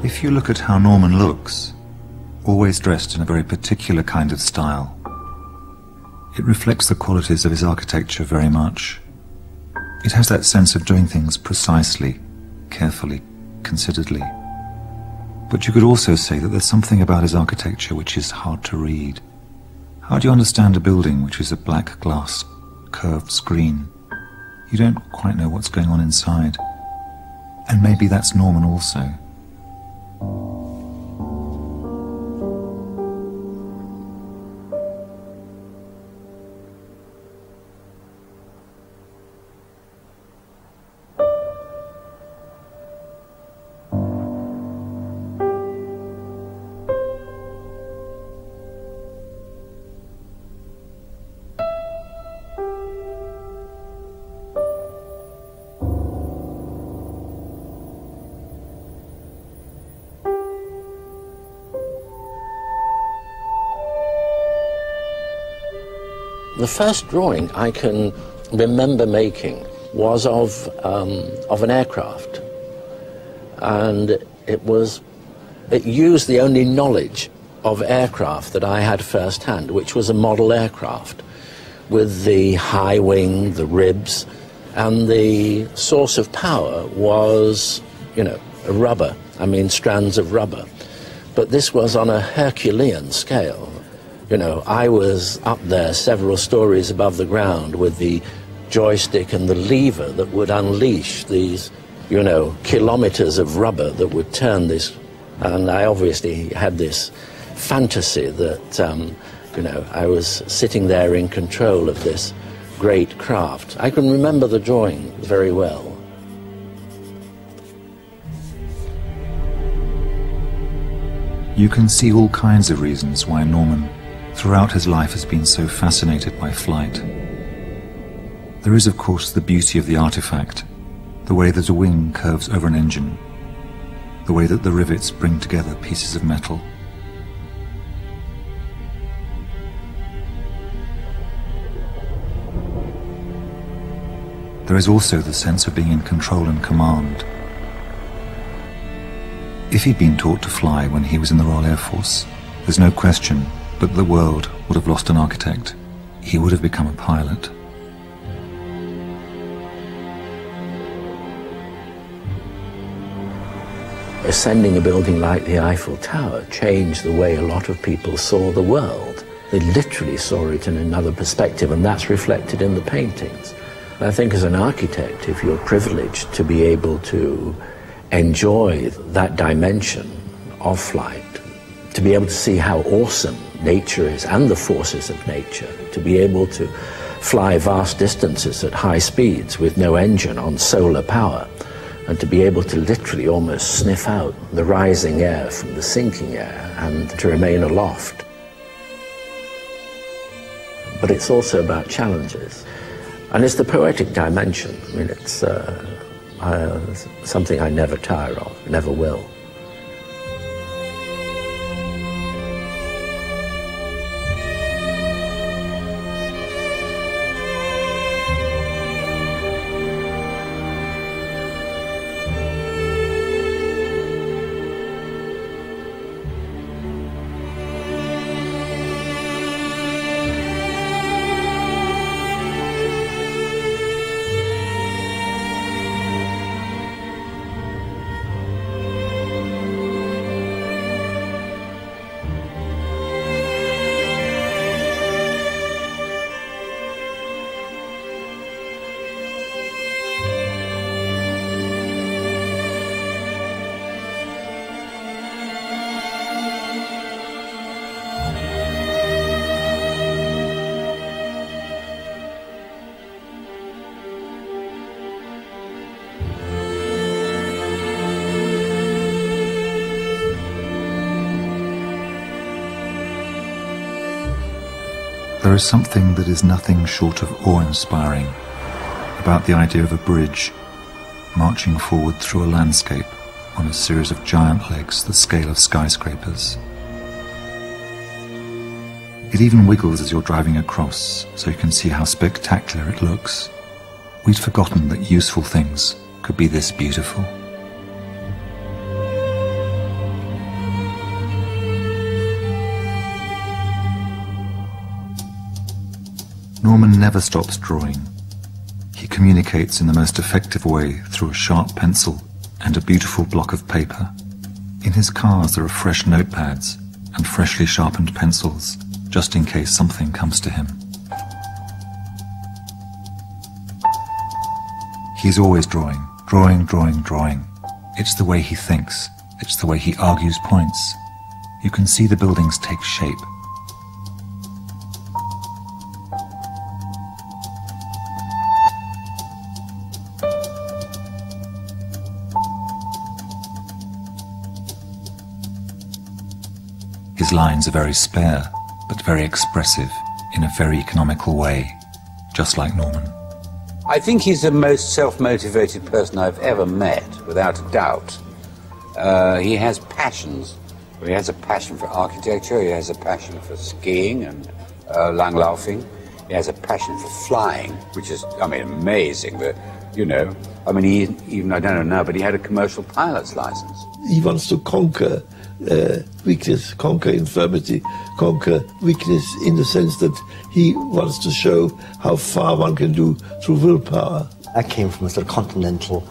If you look at how Norman looks, always dressed in a very particular kind of style, it reflects the qualities of his architecture very much. It has that sense of doing things precisely, carefully, consideredly. But you could also say that there's something about his architecture which is hard to read. How do you understand a building which is a black glass, curved screen? You don't quite know what's going on inside. And maybe that's Norman also. The first drawing I can remember making was of an aircraft, and it used the only knowledge of aircraft that I had firsthand, which was a model aircraft with the high wing, the ribs, and the source of power was, rubber, strands of rubber. But this was on a Herculean scale. I was up there several stories above the ground with the joystick and the lever that would unleash these, kilometers of rubber that would turn this. And I obviously had this fantasy that, I was sitting there in control of this great craft. I can remember the drawing very well. You can see all kinds of reasons why Norman, throughout his life, has been so fascinated by flight. There is, of course, the beauty of the artifact, the way that a wing curves over an engine, the way that the rivets bring together pieces of metal. There is also the sense of being in control and command. If he'd been taught to fly when he was in the Royal Air Force, there's no question but the world would have lost an architect. He would have become a pilot. Ascending a building like the Eiffel Tower changed the way a lot of people saw the world. They literally saw it in another perspective, and that's reflected in the paintings. I think as an architect, if you're privileged to be able to enjoy that dimension of flight, to be able to see how awesome nature is and the forces of nature, to be able to fly vast distances at high speeds with no engine on solar power, and to be able to literally almost sniff out the rising air from the sinking air and to remain aloft. But it's also about challenges. And it's the poetic dimension. It's something I never tire of, never will. There is something that is nothing short of awe-inspiring about the idea of a bridge marching forward through a landscape on a series of giant legs the scale of skyscrapers. It even wiggles as you're driving across, so you can see how spectacular it looks. We'd forgotten that useful things could be this beautiful. Norman never stops drawing. He communicates in the most effective way through a sharp pencil and a beautiful block of paper. In his cars there are fresh notepads and freshly sharpened pencils, just in case something comes to him. He's always drawing, drawing, drawing, drawing. It's the way he thinks. It's the way he argues points. You can see the buildings take shape. His lines are very spare, but very expressive in a very economical way, just like Norman. I think he's the most self-motivated person I've ever met, without a doubt. He has passions. He has a passion for architecture, he has a passion for skiing and langlaufen. He has a passion for flying, which is, I mean, amazing. That, you know, I mean, I don't know now, but he had a commercial pilot's license. He wants to conquer weakness, conquer infirmity, conquer weakness in the sense that he wants to show how far one can do through willpower. I came from a sort of continental,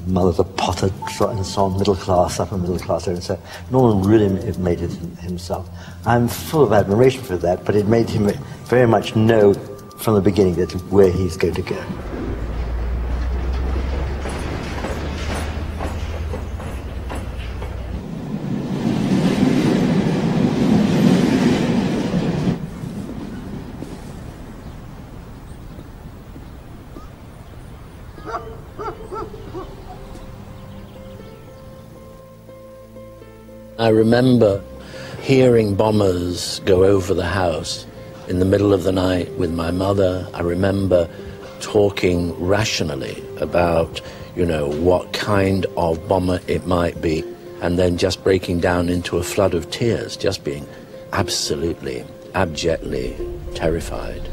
mother's a potter and so on, middle class, upper middle class, and so Norman really made it himself. I'm full of admiration for that, but it made him very much know from the beginning that where he's going to go. I remember hearing bombers go over the house in the middle of the night with my mother. I remember talking rationally about, you know, what kind of bomber it might be, and then just breaking down into a flood of tears, just being absolutely, abjectly terrified.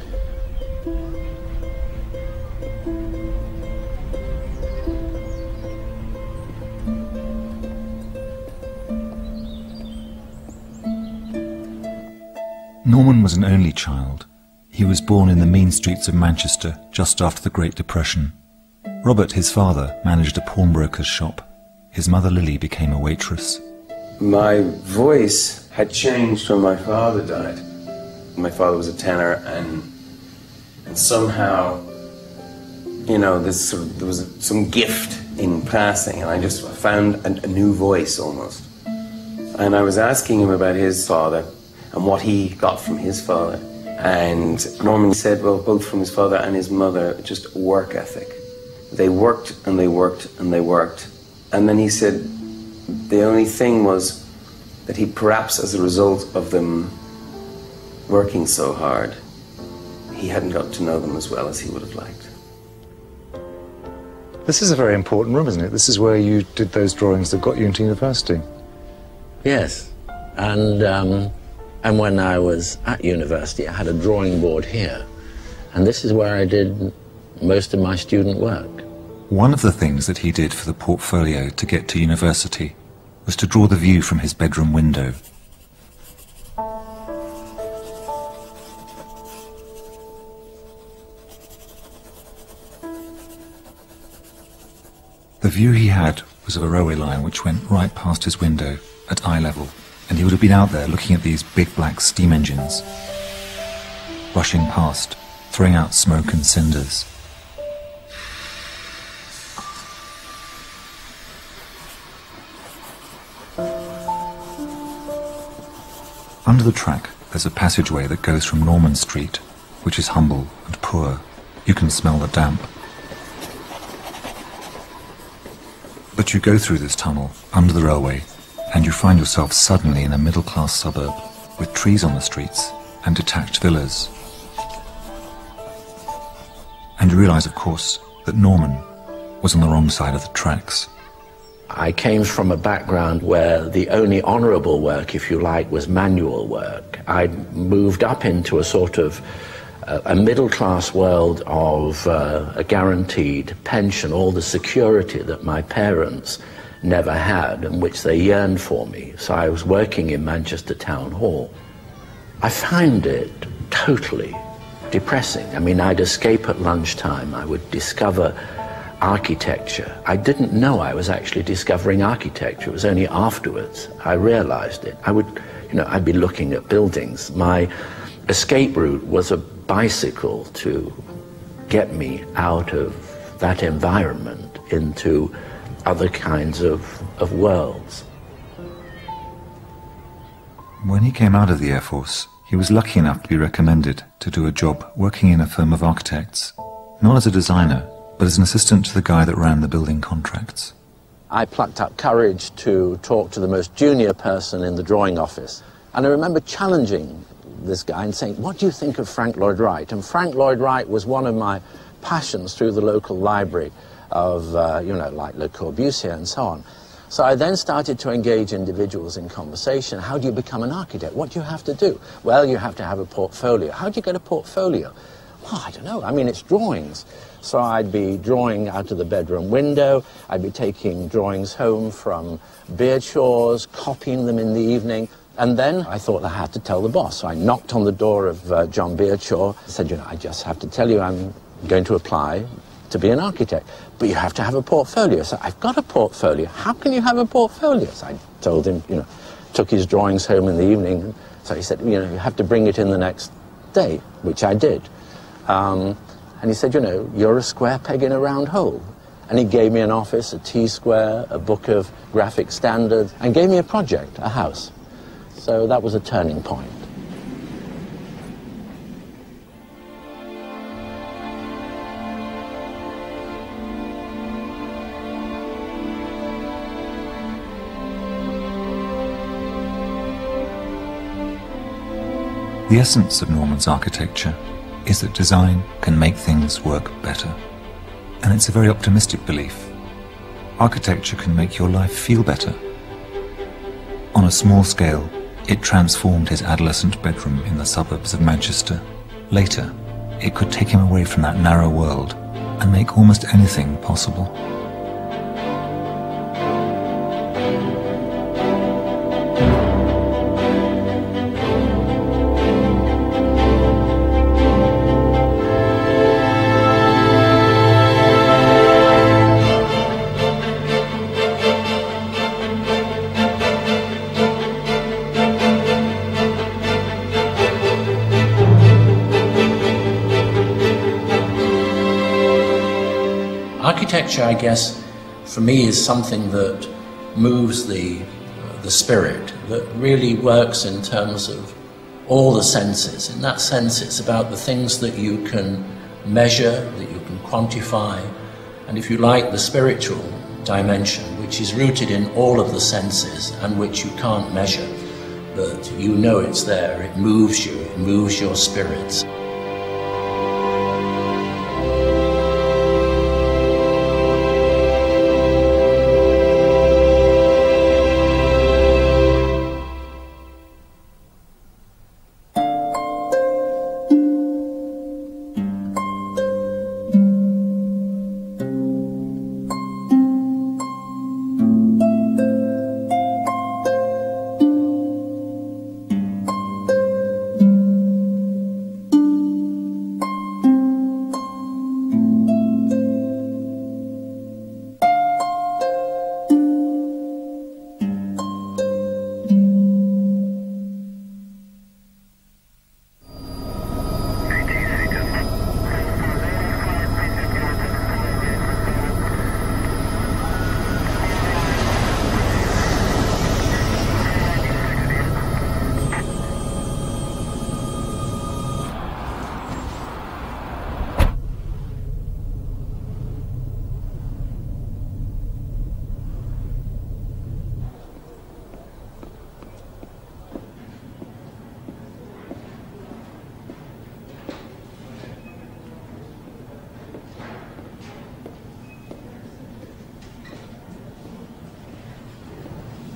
Norman was an only child. He was born in the mean streets of Manchester just after the Great Depression. Robert, his father, managed a pawnbroker's shop. His mother Lily became a waitress. My voice had changed when my father died. My father was a tenor, and somehow, you know, there was some gift in passing, and I just found a new voice almost. And I was asking him about his father and what he got from his father. And Norman said, well, both from his father and his mother, just work ethic. They worked and they worked and they worked. And then he said the only thing was that he, perhaps as a result of them working so hard, he hadn't got to know them as well as he would have liked. This is a very important room, isn't it? This is where you did those drawings that got you into university. Yes, and when I was at university, I had a drawing board here, and this is where I did most of my student work. One of the things that he did for the portfolio to get to university was to draw the view from his bedroom window. The view he had was of a railway line which went right past his window at eye level, and he would have been out there looking at these big black steam engines, rushing past, throwing out smoke and cinders. Under the track, there's a passageway that goes from Norman Street, which is humble and poor. You can smell the damp. But you go through this tunnel, under the railway, and you find yourself suddenly in a middle-class suburb, with trees on the streets and detached villas. And you realise, of course, that Norman was on the wrong side of the tracks. I came from a background where the only honourable work, if you like, was manual work. I'd moved up into a sort of a middle-class world of a guaranteed pension, all the security that my parents never had and which they yearned for me. So I was working in Manchester Town Hall. I found it totally depressing. I mean, I'd escape at lunchtime, I would discover architecture. I didn't know I was actually discovering architecture. It was only afterwards I realized it. I'd be looking at buildings. My escape route was a bicycle to get me out of that environment into other kinds of worlds. When he came out of the Air Force, he was lucky enough to be recommended to do a job working in a firm of architects, not as a designer, but as an assistant to the guy that ran the building contracts. I plucked up courage to talk to the most junior person in the drawing office. And I remember challenging this guy and saying, what do you think of Frank Lloyd Wright? And Frank Lloyd Wright was one of my passions through the local library of, like Le Corbusier and so on. So I then started to engage individuals in conversation. How do you become an architect? What do you have to do? Well, you have to have a portfolio. How do you get a portfolio? Well, I don't know. I mean, it's drawings. So I'd be drawing out of the bedroom window. I'd be taking drawings home from Beardshaws, copying them in the evening. And then I thought I had to tell the boss. So I knocked on the door of John Beardshaw. I said, I just have to tell you I'm going to apply to be an architect. But you have to have a portfolio. So I've got a portfolio. How can you have a portfolio? So I told him, took his drawings home in the evening. So he said, you have to bring it in the next day, which I did. And he said, you're a square peg in a round hole. And he gave me an office, a T-square, a book of graphic standards, and gave me a project, a house. So that was a turning point. The essence of Norman's architecture is that design can make things work better. And it's a very optimistic belief. Architecture can make your life feel better. On a small scale, it transformed his adolescent bedroom in the suburbs of Manchester. Later, it could take him away from that narrow world and make almost anything possible. Architecture, I guess, for me is something that moves the spirit, that really works in terms of all the senses. In that sense, it's about the things that you can measure, that you can quantify, and if you like, the spiritual dimension, which is rooted in all of the senses and which you can't measure, but you know it's there, it moves you, it moves your spirits.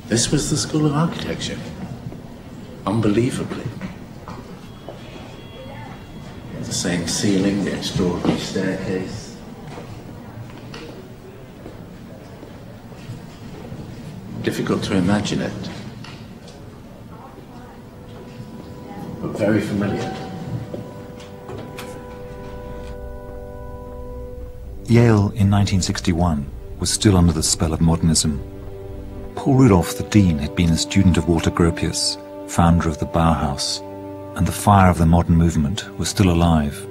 This was the School of Architecture, unbelievably. The same ceiling, the extraordinary staircase. Difficult to imagine it, but very familiar. Yale in 1961 was still under the spell of modernism. Paul Rudolph, the dean, had been a student of Walter Gropius, founder of the Bauhaus, and the fire of the modern movement was still alive.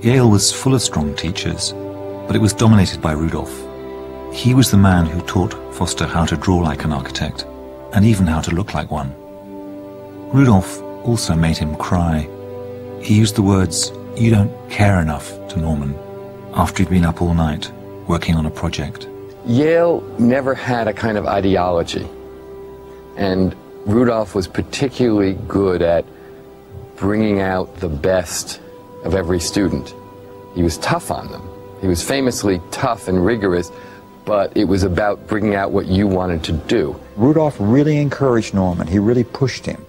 Yale was full of strong teachers, but it was dominated by Rudolph. He was the man who taught Foster how to draw like an architect, and even how to look like one. Rudolph also made him cry. He used the words, "You don't care enough," to Norman, after he'd been up all night, working on a project. Yale never had a kind of ideology, and Rudolph was particularly good at bringing out the best of every student. He was tough on them. He was famously tough and rigorous, but it was about bringing out what you wanted to do. Rudolph really encouraged Norman. He really pushed him.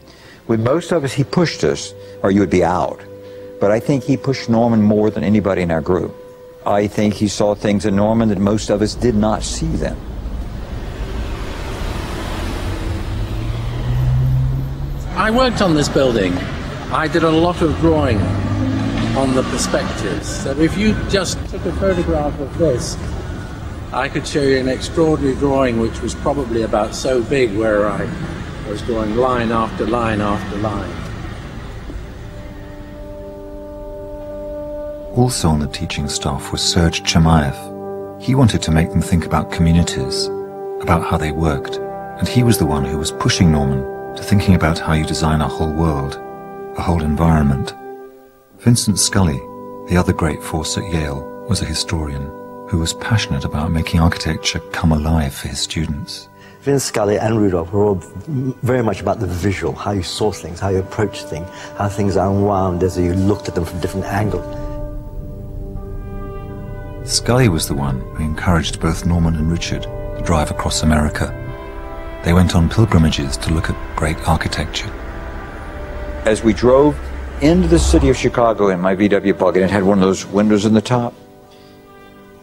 With most of us, he pushed us, or you would be out. But I think he pushed Norman more than anybody in our group. I think he saw things in Norman that most of us did not see then. I worked on this building. I did a lot of drawing on the perspectives. So if you just took a photograph of this, I could show you an extraordinary drawing which was probably about so big, where I was drawing line after line after line. Also on the teaching staff was Serge Chemaev. He wanted to make them think about communities, about how they worked, and he was the one who was pushing Norman to thinking about how you design a whole world, a whole environment. Vincent Scully, the other great force at Yale, was a historian who was passionate about making architecture come alive for his students. Vince Scully and Rudolph were all very much about the visual, how you saw things, how you approached things, how things are unwound as you looked at them from different angles. Scully was the one who encouraged both Norman and Richard to drive across America. They went on pilgrimages to look at great architecture. As we drove into the city of Chicago in my VW bug, and it had one of those windows in the top,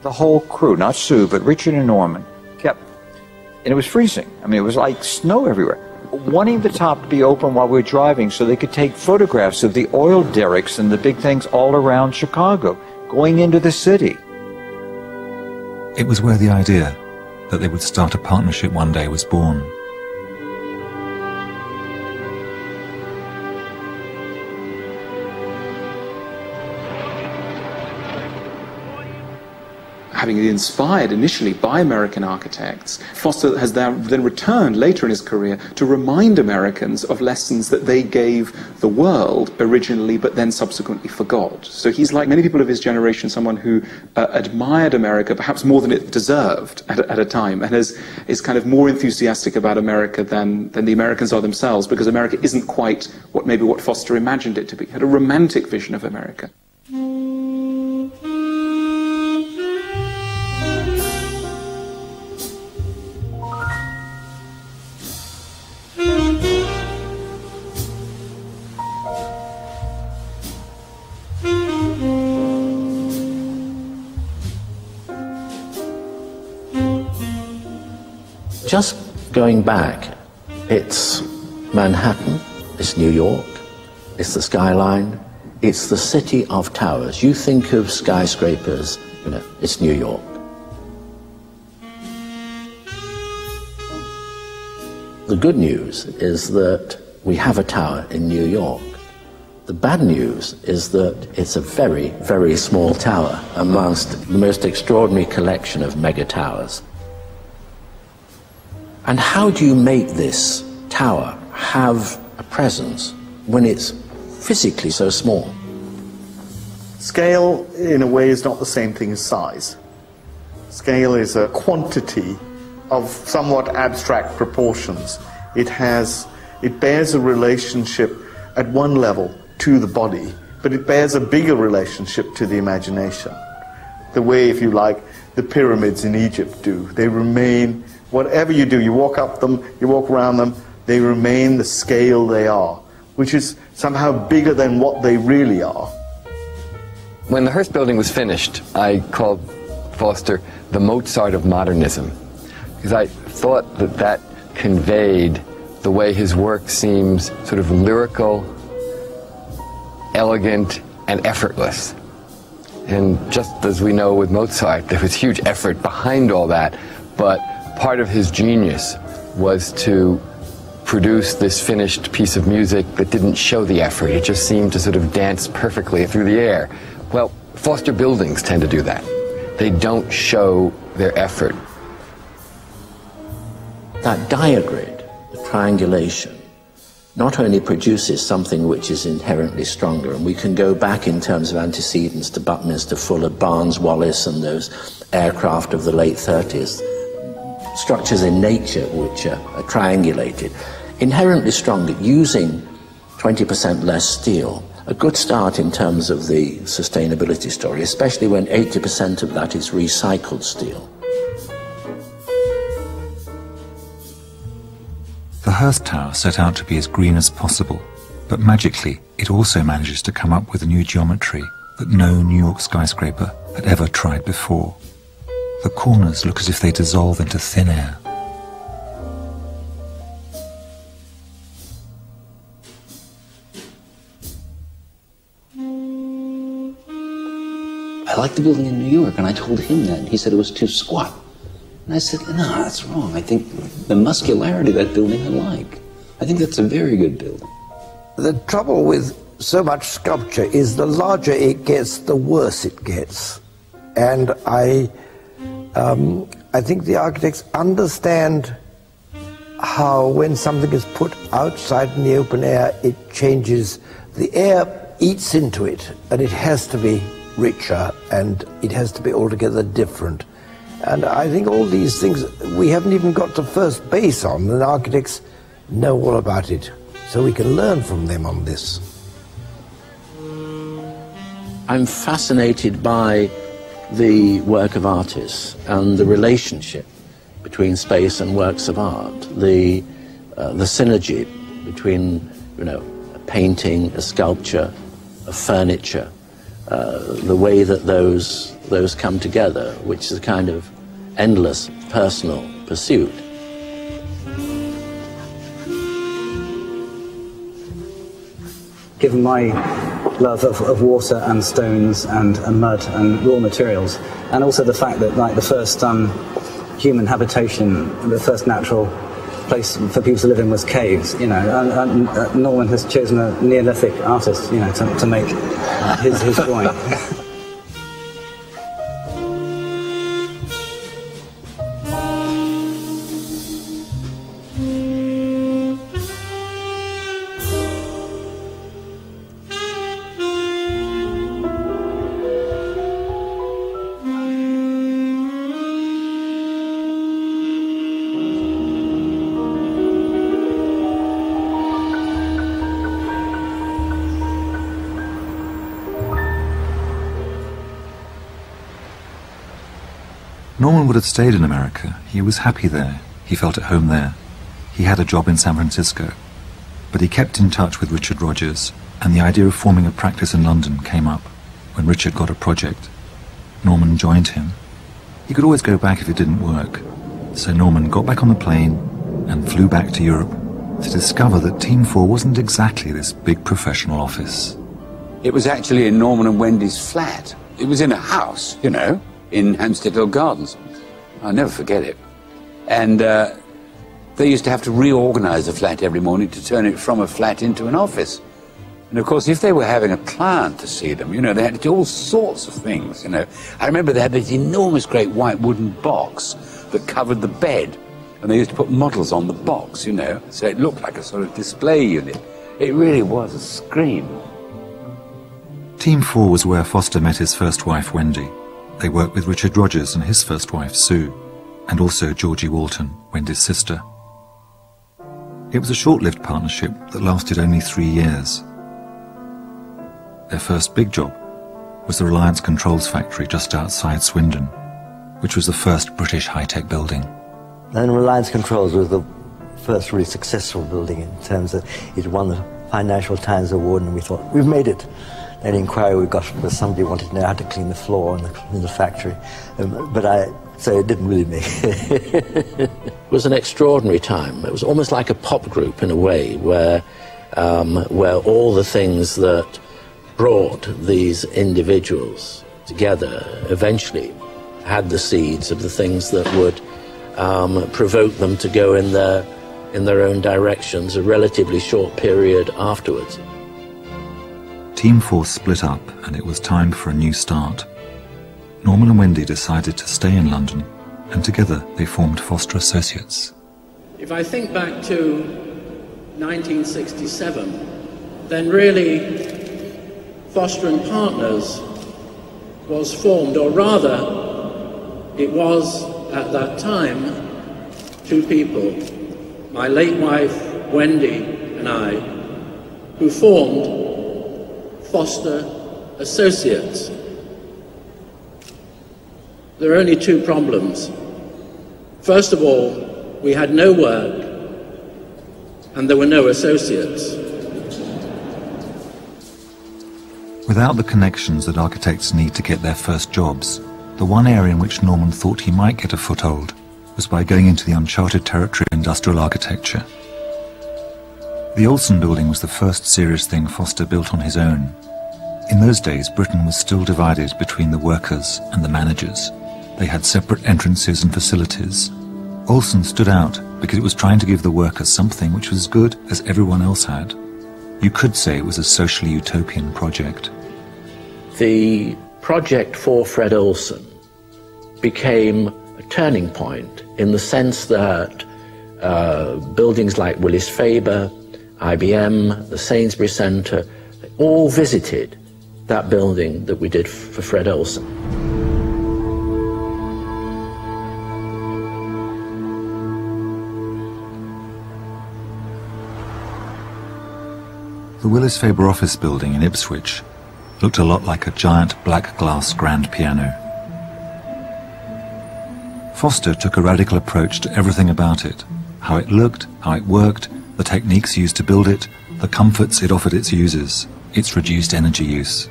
the whole crew, not Sue, but Richard and Norman, kept, and it was freezing. I mean, it was like snow everywhere, wanting the top to be open while we were driving so they could take photographs of the oil derricks and the big things all around Chicago, going into the city. It was where the idea that they would start a partnership one day was born. Having been inspired initially by American architects, Foster has then returned later in his career to remind Americans of lessons that they gave the world originally but then subsequently forgot. So he's, like many people of his generation, someone who admired America perhaps more than it deserved at a time, and is kind of more enthusiastic about America than the Americans are themselves, because America isn't quite what Foster imagined it to be. He had a romantic vision of America. Just going back, it's Manhattan, it's New York, it's the skyline, it's the city of towers. You think of skyscrapers, it's New York. The good news is that we have a tower in New York. The bad news is that it's a very, very small tower amongst the most extraordinary collection of mega towers. And how do you make this tower have a presence when it's physically so small? Scale, in a way, is not the same thing as size. Scale is a quantity of somewhat abstract proportions. It bears a relationship at one level to the body, but it bears a bigger relationship to the imagination. The way, if you like, the pyramids in Egypt do. They remain, whatever you do, you walk up them, you walk around them, they remain the scale they are, which is somehow bigger than what they really are. When the Hearst building was finished, I called Foster the Mozart of modernism, because I thought that that conveyed the way his work seems sort of lyrical, elegant, and effortless. And just as we know with Mozart, there was huge effort behind all that, but part of his genius was to produce this finished piece of music that didn't show the effort. It just seemed to sort of dance perfectly through the air. Well, Foster buildings tend to do that. They don't show their effort. That diagrid, the triangulation, not only produces something which is inherently stronger, and we can go back in terms of antecedents to Buckminster Fuller, Barnes Wallis, and those aircraft of the late 30s, structures in nature which are triangulated, inherently stronger, using 20% less steel. A good start in terms of the sustainability story, especially when 80% of that is recycled steel. The Hearst Tower set out to be as green as possible, but magically it also manages to come up with a new geometry that no New York skyscraper had ever tried before. The corners look as if they dissolve into thin air. I like the building in New York, and I told him that, and he said it was too squat. And I said, no, that's wrong. I think the muscularity of that building I like. I think that's a very good building. The trouble with so much sculpture is the larger it gets, the worse it gets. And I think the architects understand how when something is put outside in the open air, it changes. The air eats into it, and it has to be richer, and it has to be altogether different. And I think all these things we haven't even got to first base on, and architects know all about it, so we can learn from them on this. I'm fascinated by the work of artists and the relationship between space and works of art, the synergy between, you know, a painting, a sculpture, a furniture, the way that those come together, which is a kind of endless personal pursuit. Given my love of water and stones and mud and raw materials, and also the fact that, like, the first human habitation, the first natural place for people to live in was caves, you know, and Norman has chosen a Neolithic artist, you know, to make his drawing. Norman would have stayed in America. He was happy there. He felt at home there. He had a job in San Francisco. But he kept in touch with Richard Rogers, and the idea of forming a practice in London came up when Richard got a project. Norman joined him. He could always go back if it didn't work. So Norman got back on the plane and flew back to Europe to discover that Team 4 wasn't exactly this big professional office. It was actually in Norman and Wendy's flat. It was in a house, you know, in Hampstead Hill Gardens. I'll never forget it. And they used to have to reorganize the flat every morning to turn it from a flat into an office. And of course, if they were having a client to see them, you know, they had to do all sorts of things, you know. I remember they had this enormous great white wooden box that covered the bed, and they used to put models on the box, you know, so it looked like a sort of display unit. It really was a scream. Team 4 was where Foster met his first wife, Wendy. They worked with Richard Rogers and his first wife, Sue, and also Georgie Walton, Wendy's sister. It was a short-lived partnership that lasted only 3 years. Their first big job was the Reliance Controls factory just outside Swindon, which was the first British high-tech building. And Reliance Controls was the first really successful building in terms of it won the Financial Times Award, and we thought, we've made it. An inquiry we got was somebody wanted to know how to clean the floor in the factory, so it didn't really make it. It was an extraordinary time. It was almost like a pop group in a way, where all the things that brought these individuals together eventually had the seeds of the things that would provoke them to go in their own directions a relatively short period afterwards. Team 4 split up and it was time for a new start. Norman and Wendy decided to stay in London, and together they formed Foster Associates. If I think back to 1967, then really Foster and Partners was formed, or rather it was at that time two people, my late wife Wendy and I, who formed Foster Associates. There are only two problems. First of all, we had no work and there were no associates. Without the connections that architects need to get their first jobs, the one area in which Norman thought he might get a foothold was by going into the uncharted territory of industrial architecture. The Olsen building was the first serious thing Foster built on his own. In those days, Britain was still divided between the workers and the managers. They had separate entrances and facilities. Olsen stood out because it was trying to give the workers something which was as good as everyone else had. You could say it was a socially utopian project. The project for Fred Olsen became a turning point in the sense that buildings like Willis Faber, IBM, the Sainsbury Centre, they all visited that building that we did for Fred Olsen. The Willis Faber office building in Ipswich looked a lot like a giant black glass grand piano. Foster took a radical approach to everything about it: how it looked, how it worked, the techniques used to build it, the comforts it offered its users, its reduced energy use.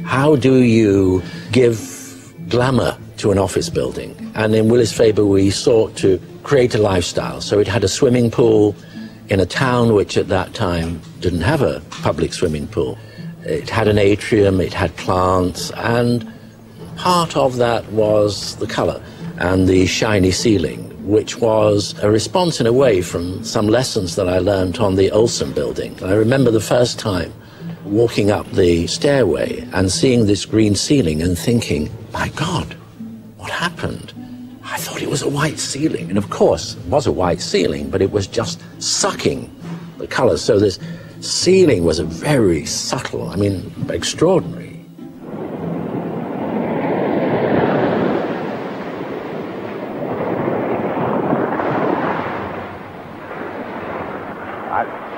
How do you give glamour to an office building? And in Willis Faber we sought to create a lifestyle. So it had a swimming pool in a town which at that time didn't have a public swimming pool. It had an atrium, it had plants, and part of that was the colour and the shiny ceiling, which was a response in a way from some lessons that I learned on the Olsen building. I remember the first time walking up the stairway and seeing this green ceiling and thinking, my God, what happened? I thought it was a white ceiling, and of course it was a white ceiling, but it was just sucking the colours. So this ceiling was a very subtle, I mean, extraordinary.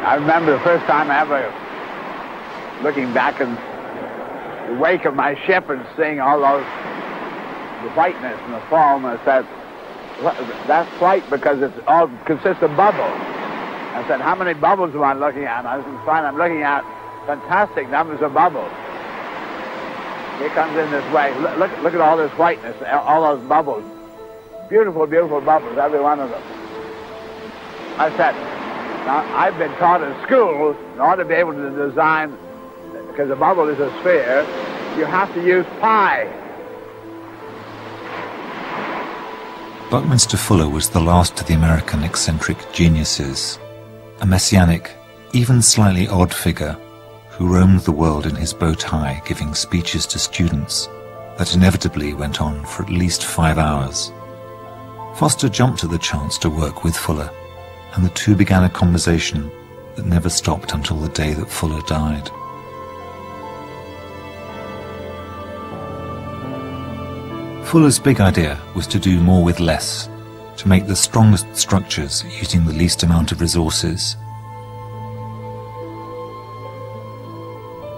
I remember the first time ever looking back in the wake of my ship and seeing all those, the whiteness and the foam. I said, that's white because it all consists of bubbles. I said, how many bubbles am I looking at? I find I'm looking at fantastic numbers of bubbles. It comes in this way. Look at all this whiteness, all those bubbles. Beautiful, beautiful bubbles, every one of them. I said, now, I've been taught in school, in order to be able to design, because a bubble is a sphere, you have to use pi. Buckminster Fuller was the last of the American eccentric geniuses, a messianic, even slightly odd figure who roamed the world in his bow tie giving speeches to students that inevitably went on for at least 5 hours. Foster jumped at the chance to work with Fuller, and the two began a conversation that never stopped until the day that Fuller died. Fuller's big idea was to do more with less, to make the strongest structures using the least amount of resources.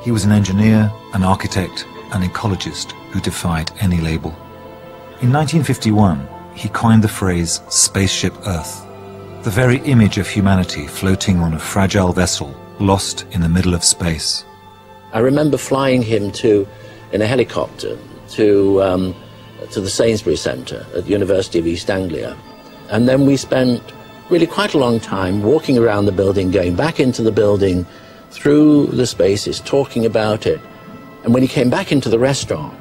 He was an engineer, an architect, an ecologist who defied any label. In 1951, he coined the phrase "Spaceship Earth," the very image of humanity floating on a fragile vessel lost in the middle of space. I remember flying him in a helicopter to the Sainsbury Centre at the University of East Anglia. And then we spent really quite a long time walking around the building, going back into the building, through the spaces, talking about it. And when he came back into the restaurant,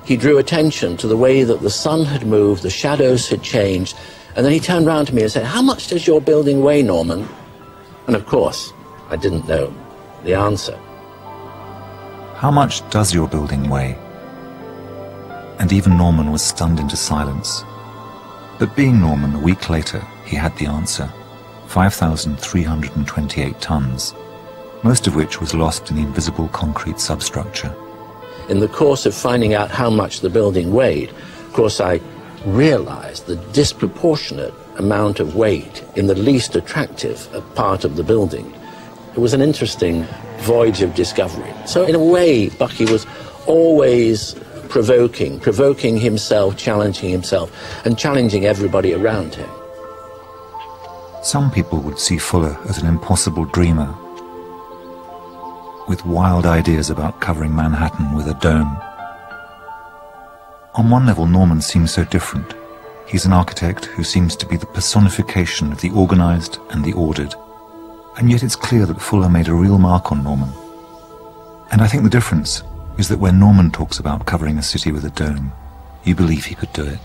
he drew attention to the way that the sun had moved, the shadows had changed, and then he turned round to me and said, "How much does your building weigh, Norman?" And of course, I didn't know the answer. How much does your building weigh? And even Norman was stunned into silence. But being Norman, a week later, he had the answer. 5,328 tons, most of which was lost in the invisible concrete substructure. In the course of finding out how much the building weighed, of course, I realized the disproportionate amount of weight in the least attractive part of the building. It was an interesting voyage of discovery. So in a way, Bucky was always provoking himself, challenging himself, and challenging everybody around him. Some people would see Fuller as an impossible dreamer, with wild ideas about covering Manhattan with a dome. On one level, Norman seems so different. He's an architect who seems to be the personification of the organized and the ordered. And yet it's clear that Fuller made a real mark on Norman. And I think the difference is that when Norman talks about covering a city with a dome, you believe he could do it.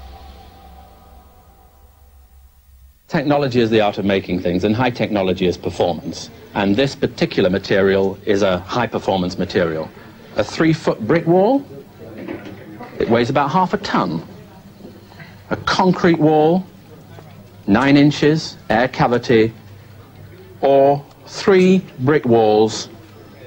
Technology is the art of making things, and high technology is performance. And this particular material is a high-performance material. A 3-foot brick wall, it weighs about half a ton. A concrete wall, 9 inches, air cavity, or 3 brick walls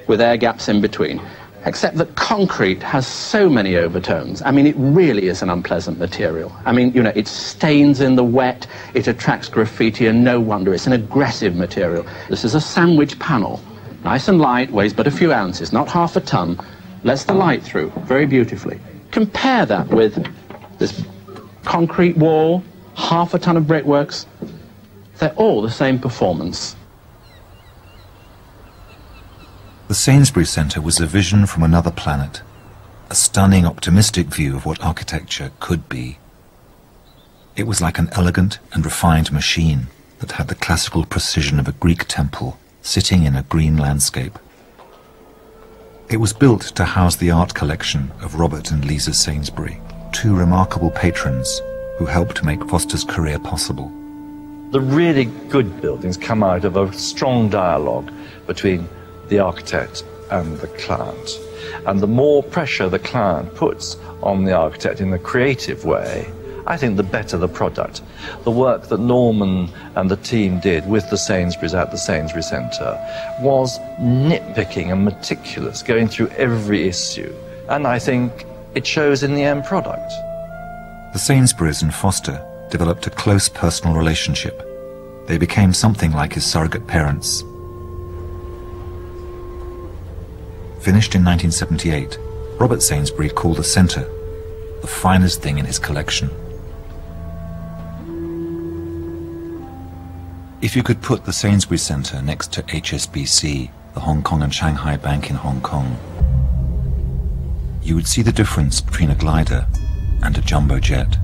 with air gaps in between. Except that concrete has so many overtones. I mean, it really is an unpleasant material. I mean, you know, it stains in the wet, it attracts graffiti, and no wonder, it's an aggressive material. This is a sandwich panel, nice and light, weighs but a few ounces, not half a ton, lets the light through very beautifully. Compare that with this concrete wall, half a ton of brickworks. They're all the same performance. The Sainsbury Centre was a vision from another planet, a stunning, optimistic view of what architecture could be. It was like an elegant and refined machine that had the classical precision of a Greek temple sitting in a green landscape. It was built to house the art collection of Robert and Lisa Sainsbury, 2 remarkable patrons who helped make Foster's career possible. The really good buildings come out of a strong dialogue between the architect and the client. And the more pressure the client puts on the architect in a creative way, I think the better the product. The work that Norman and the team did with the Sainsburys at the Sainsbury Centre was nitpicking and meticulous, going through every issue. And I think it shows in the end product. The Sainsburys and Foster developed a close personal relationship. They became something like his surrogate parents. Finished in 1978, Robert Sainsbury called the centre the finest thing in his collection. If you could put the Sainsbury Centre next to HSBC, the Hong Kong and Shanghai Bank in Hong Kong, you would see the difference between a glider and a jumbo jet.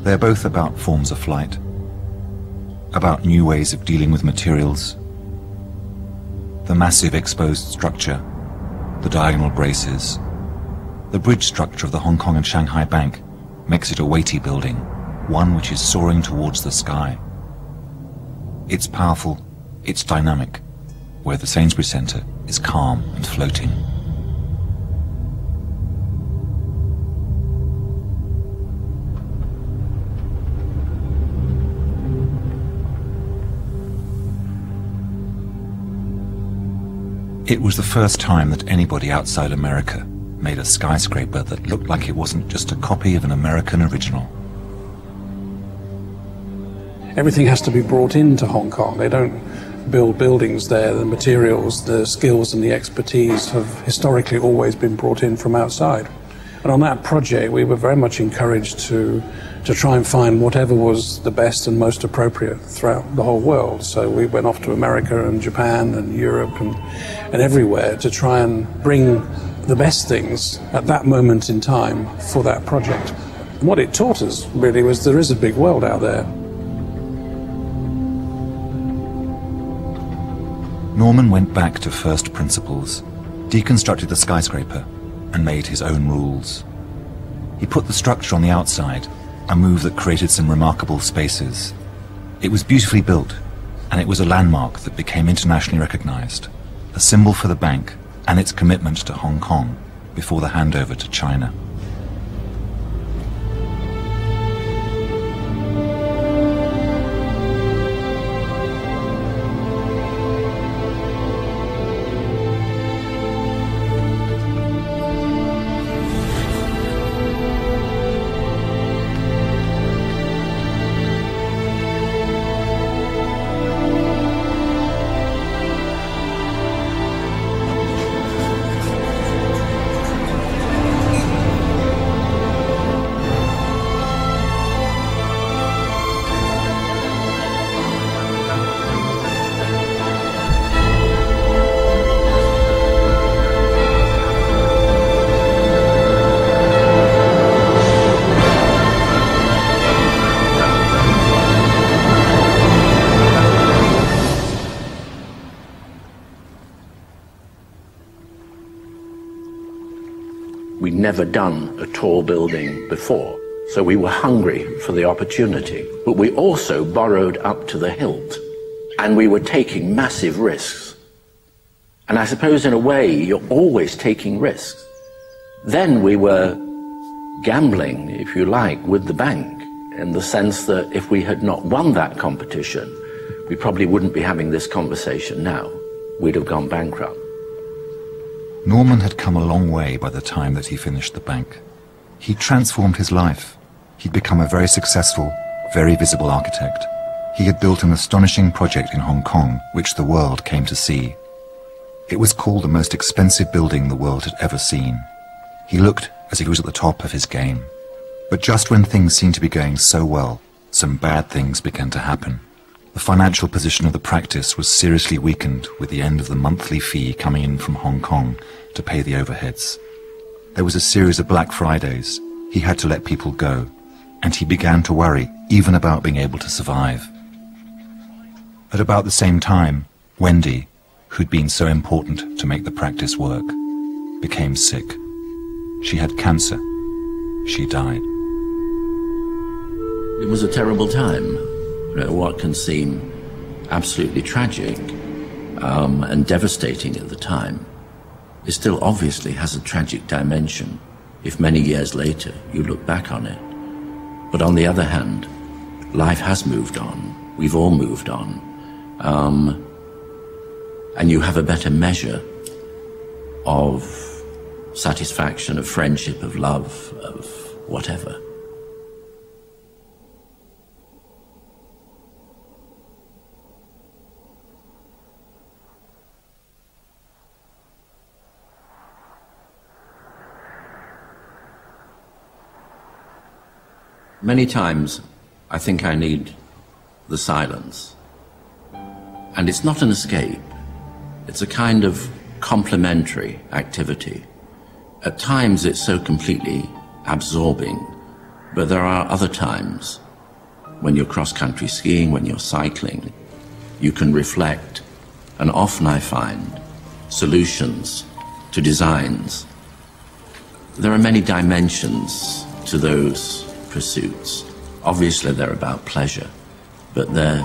They're both about forms of flight, about new ways of dealing with materials, the massive exposed structure, the diagonal braces. The bridge structure of the Hong Kong and Shanghai Bank makes it a weighty building, one which is soaring towards the sky. It's powerful, it's dynamic, where the Sainsbury Centre is calm and floating. It was the first time that anybody outside America made a skyscraper that looked like it wasn't just a copy of an American original. Everything has to be brought into Hong Kong. They don't build buildings there. The materials, the skills and the expertise have historically always been brought in from outside. And on that project, we were very much encouraged to to try and find whatever was the best and most appropriate throughout the whole world. So we went off to America and Japan and Europe and everywhere to try and bring the best things at that moment in time for that project. And what it taught us really was there is a big world out there. Norman went back to first principles, deconstructed the skyscraper, and made his own rules. He put the structure on the outside, a move that created some remarkable spaces. It was beautifully built, and it was a landmark that became internationally recognized, a symbol for the bank and its commitment to Hong Kong before the handover to China. We'd never done a tall building before, so we were hungry for the opportunity. But we also borrowed up to the hilt, and we were taking massive risks. And I suppose in a way, you're always taking risks. Then we were gambling, if you like, with the bank, in the sense that if we had not won that competition, we probably wouldn't be having this conversation now. We'd have gone bankrupt. Norman had come a long way by the time that he finished the bank. He'd transformed his life. He'd become a very successful, very visible architect. He had built an astonishing project in Hong Kong, which the world came to see. It was called the most expensive building the world had ever seen. He looked as if he was at the top of his game. But just when things seemed to be going so well, some bad things began to happen. The financial position of the practice was seriously weakened with the end of the monthly fee coming in from Hong Kong to pay the overheads. There was a series of Black Fridays. He had to let people go, and he began to worry even about being able to survive. At about the same time, Wendy, who'd been so important to make the practice work, became sick. She had cancer. She died. It was a terrible time. What can seem absolutely tragic and devastating at the time, it still obviously has a tragic dimension if many years later you look back on it. But on the other hand, life has moved on. We've all moved on. And you have a better measure of satisfaction, of friendship, of love, of whatever. Many times, I think I need the silence. And it's not an escape. It's a kind of complementary activity. At times, it's so completely absorbing, but there are other times when you're cross-country skiing, when you're cycling, you can reflect, and often I find solutions to designs. There are many dimensions to those pursuits. Obviously they're about pleasure, but they're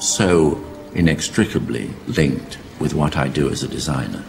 so inextricably linked with what I do as a designer.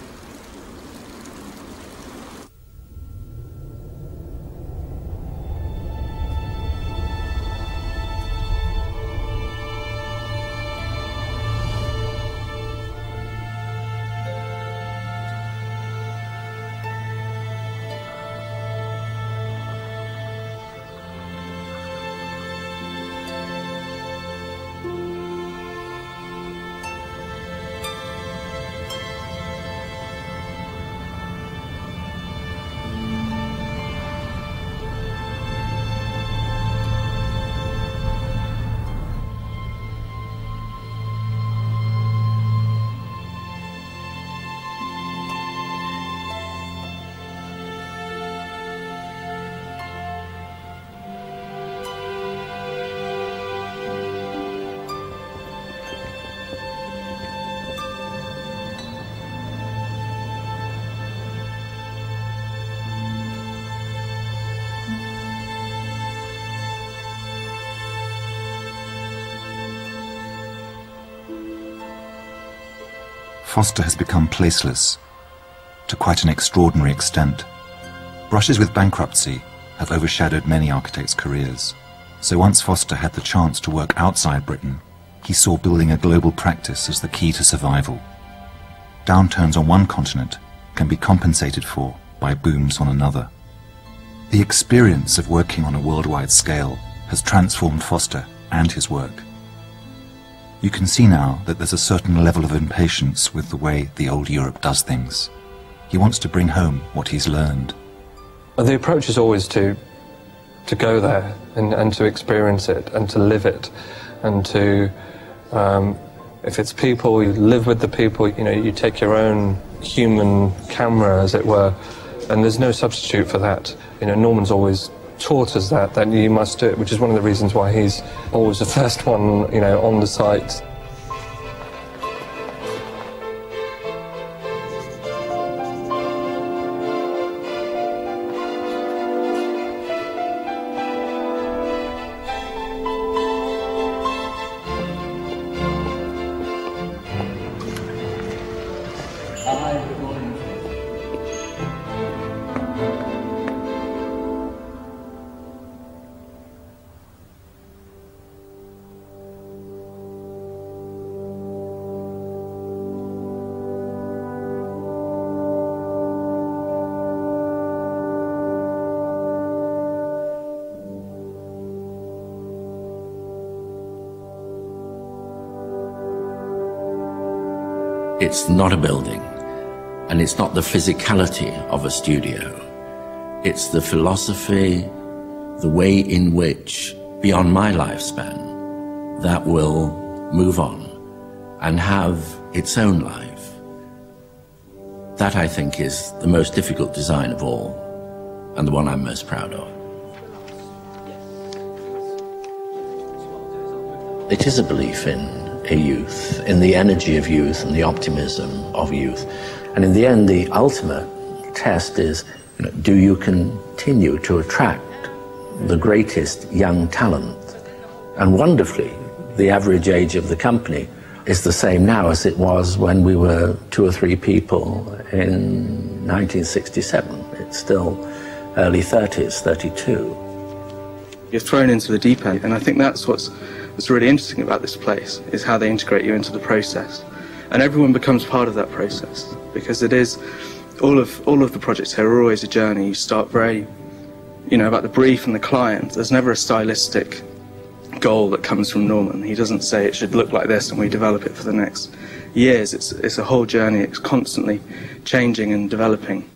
Foster has become placeless to quite an extraordinary extent. Brushes with bankruptcy have overshadowed many architects' careers. So once Foster had the chance to work outside Britain, he saw building a global practice as the key to survival. Downturns on one continent can be compensated for by booms on another. The experience of working on a worldwide scale has transformed Foster and his work. You can see now that there's a certain level of impatience with the way the old Europe does things. He wants to bring home what he's learned. The approach is always to go there and to experience it and to live it, and to, if it's people, you live with the people, you know, you take your own human camera, as it were, and there's no substitute for that. You know, Norman's always taught us that you must do it, which is one of the reasons why he's always the first one, you know, on the site. It's not a building, and it's not the physicality of a studio. It's the philosophy, the way in which, beyond my lifespan, that will move on and have its own life. That, I think, is the most difficult design of all, and the one I'm most proud of. It is a belief in a youth, in the energy of youth and the optimism of youth. And in the end, the ultimate test is, you know, do you continue to attract the greatest young talent? And wonderfully, the average age of the company is the same now as it was when we were 2 or 3 people in 1967. It's still early 30s, 32. You're thrown into the deep end, and I think that's what's really interesting about this place, is how they integrate you into the process. And everyone becomes part of that process, because it is, all of the projects here are always a journey. You start very, you know, about the brief and the client. There's never a stylistic goal that comes from Norman. He doesn't say it should look like this and we develop it for the next years. It's a whole journey. It's constantly changing and developing.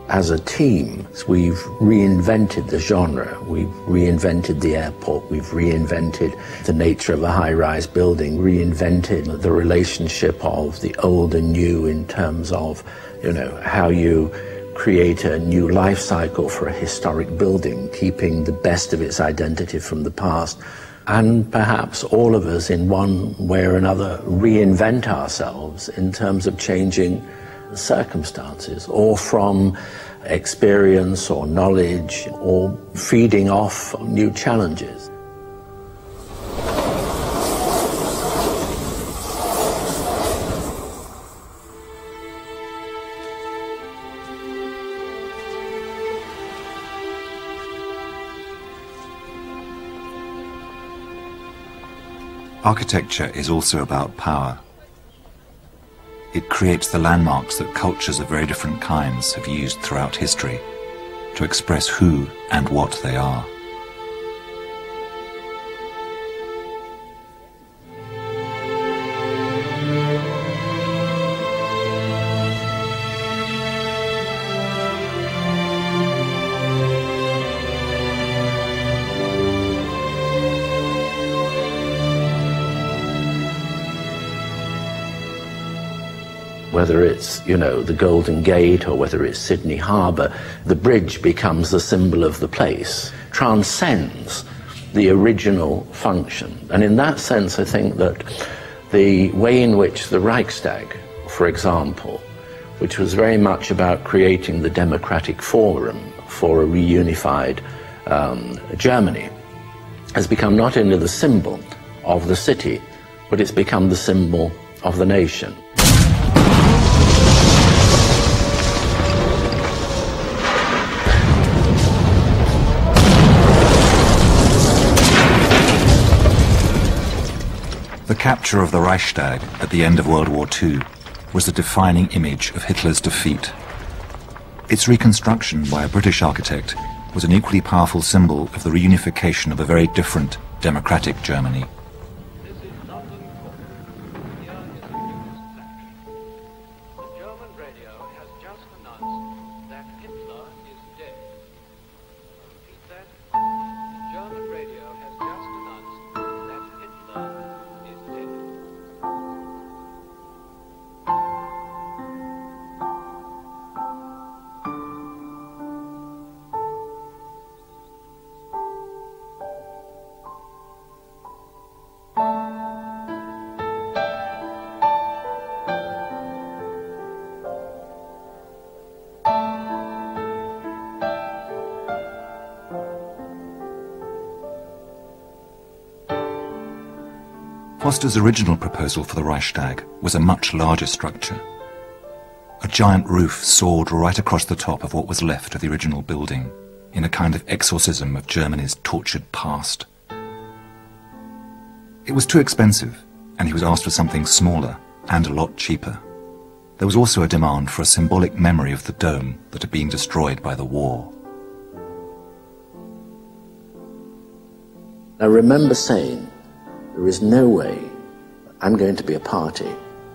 As a team, we've reinvented the genre, we've reinvented the airport, we've reinvented the nature of a high-rise building, reinvented the relationship of the old and new in terms of, you know, how you create a new life cycle for a historic building, keeping the best of its identity from the past. And perhaps all of us, in one way or another, reinvent ourselves in terms of changing circumstances, or from experience or knowledge, or feeding off new challenges. Architecture is also about power. It creates the landmarks that cultures of very different kinds have used throughout history to express who and what they are. Whether it's, you know, the Golden Gate or whether it's Sydney Harbour, the bridge becomes the symbol of the place, transcends the original function. And in that sense, I think that the way in which the Reichstag, for example, which was very much about creating the democratic forum for a reunified Germany, has become not only the symbol of the city, but it's become the symbol of the nation. The capture of the Reichstag at the end of World War II was the defining image of Hitler's defeat. Its reconstruction by a British architect was an equally powerful symbol of the reunification of a very different democratic Germany. Foster's original proposal for the Reichstag was a much larger structure. A giant roof soared right across the top of what was left of the original building, in a kind of exorcism of Germany's tortured past. It was too expensive, and he was asked for something smaller and a lot cheaper. There was also a demand for a symbolic memory of the dome that had been destroyed by the war. I remember saying, there is no way I'm going to be a party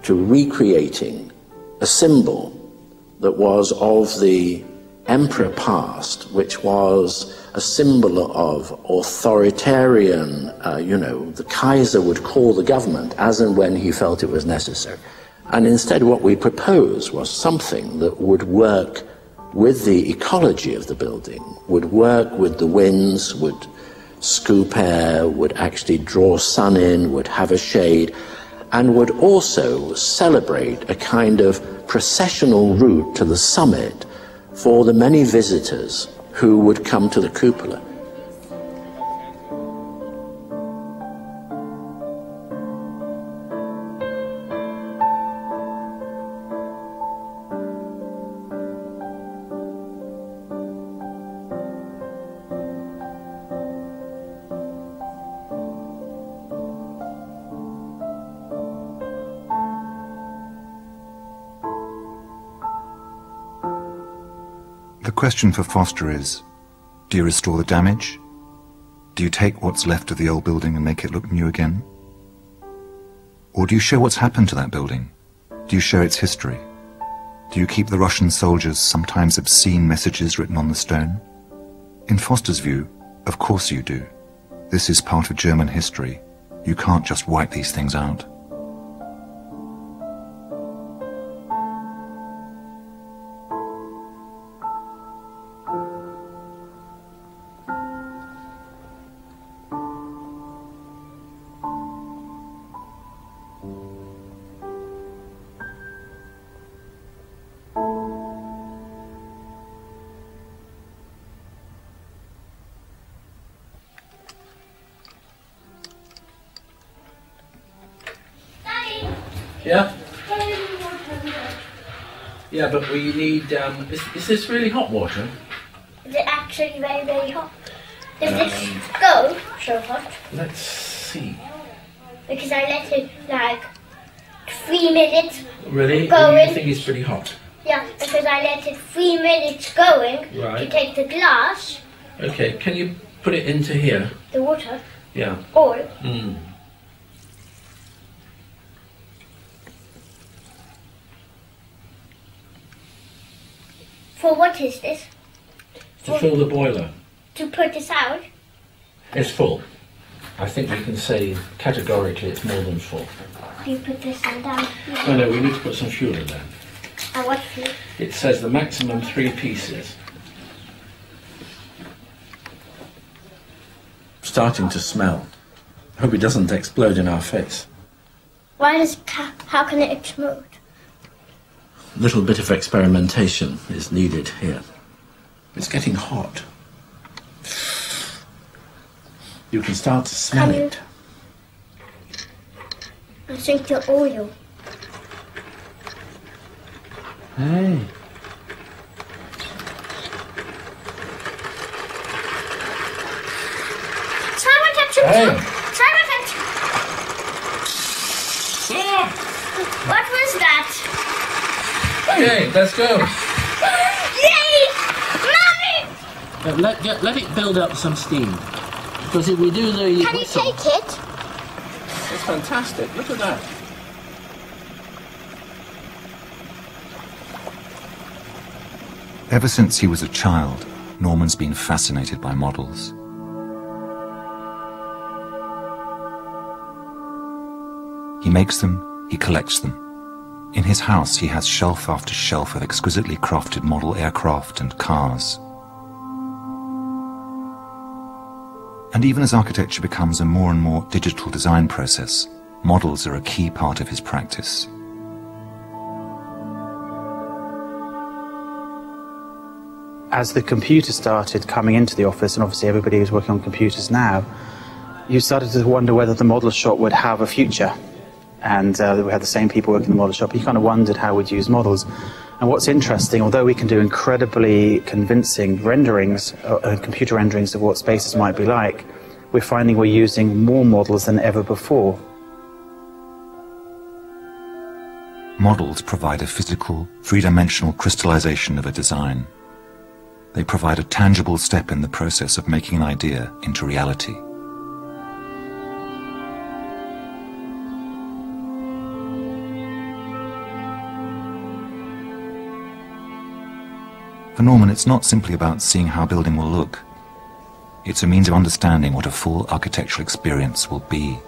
to recreating a symbol that was of the emperor past, which was a symbol of authoritarian, the Kaiser would call the government as and when he felt it was necessary. And instead what we proposed was something that would work with the ecology of the building, would work with the winds, would scoop air, would actually draw sun in, would have a shade, and would also celebrate a kind of processional route to the summit for the many visitors who would come to the cupola. The question for Foster is, do you restore the damage? Do you take what's left of the old building and make it look new again? Or do you show what's happened to that building? Do you show its history? Do you keep the Russian soldiers' sometimes obscene messages written on the stone? In Foster's view, of course you do. This is part of German history. You can't just wipe these things out. Yeah? Yeah, but we need, is this really hot water? Is it actually very, very hot? Does this go so hot? Let's see. Because I let it like 3 minutes Really? going. You think it's pretty hot? Yeah, because I let it 3 minutes going Right. to take the glass, Okay, can you put it into here? the water, Yeah. all. Mm. For what is this? To fill the boiler. To put this out? It's full. I think we can say categorically it's more than full. Do you put this one down? Oh no, we need to put some fuel in there. And what fuel? It says the maximum 3 pieces. Starting to smell. Hope it doesn't explode in our face. Why does how can it explode? A little bit of experimentation is needed here. It's getting hot. You can start to smell it. I think the oil. Hey. Simon, touch him. Hey. Simon, touch him. What was that? Okay, let's go. Yay! Mommy! Let it build up some steam. Because if we do the... Can you take it? It's fantastic. Look at that. Ever since he was a child, Norman's been fascinated by models. He makes them, he collects them. In his house, he has shelf after shelf of exquisitely crafted model aircraft and cars. And even as architecture becomes a more and more digital design process, models are a key part of his practice. As the computer started coming into the office, and obviously everybody is working on computers now, you started to wonder whether the model shop would have a future. And we had the same people working in the model shop. You kind of wondered how we'd use models. And what's interesting, although we can do incredibly convincing renderings, computer renderings of what spaces might be like, we're finding we're using more models than ever before. Models provide a physical, three-dimensional crystallization of a design. They provide a tangible step in the process of making an idea into reality. For Norman, it's not simply about seeing how a building will look. It's a means of understanding what a full architectural experience will be.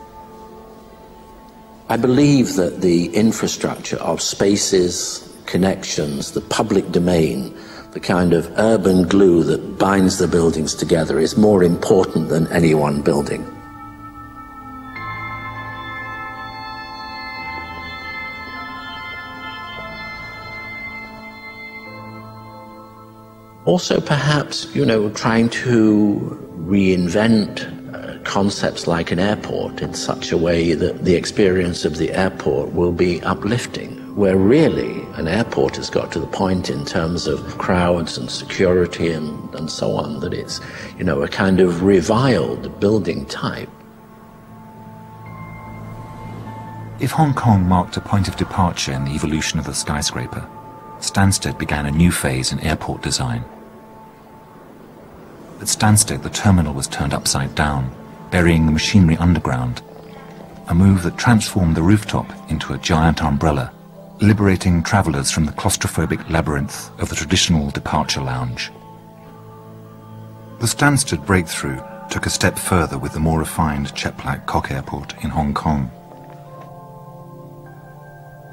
I believe that the infrastructure of spaces, connections, the public domain, the kind of urban glue that binds the buildings together is more important than any one building. Also, perhaps, trying to reinvent concepts like an airport in such a way that the experience of the airport will be uplifting, where really an airport has got to the point in terms of crowds and security and so on, that it's, a kind of reviled building type. If Hong Kong marked a point of departure in the evolution of the skyscraper, Stansted began a new phase in airport design. At Stansted, the terminal was turned upside down, burying the machinery underground, a move that transformed the rooftop into a giant umbrella, liberating travellers from the claustrophobic labyrinth of the traditional departure lounge. The Stansted breakthrough took a step further with the more refined Cheplak Kok Airport in Hong Kong.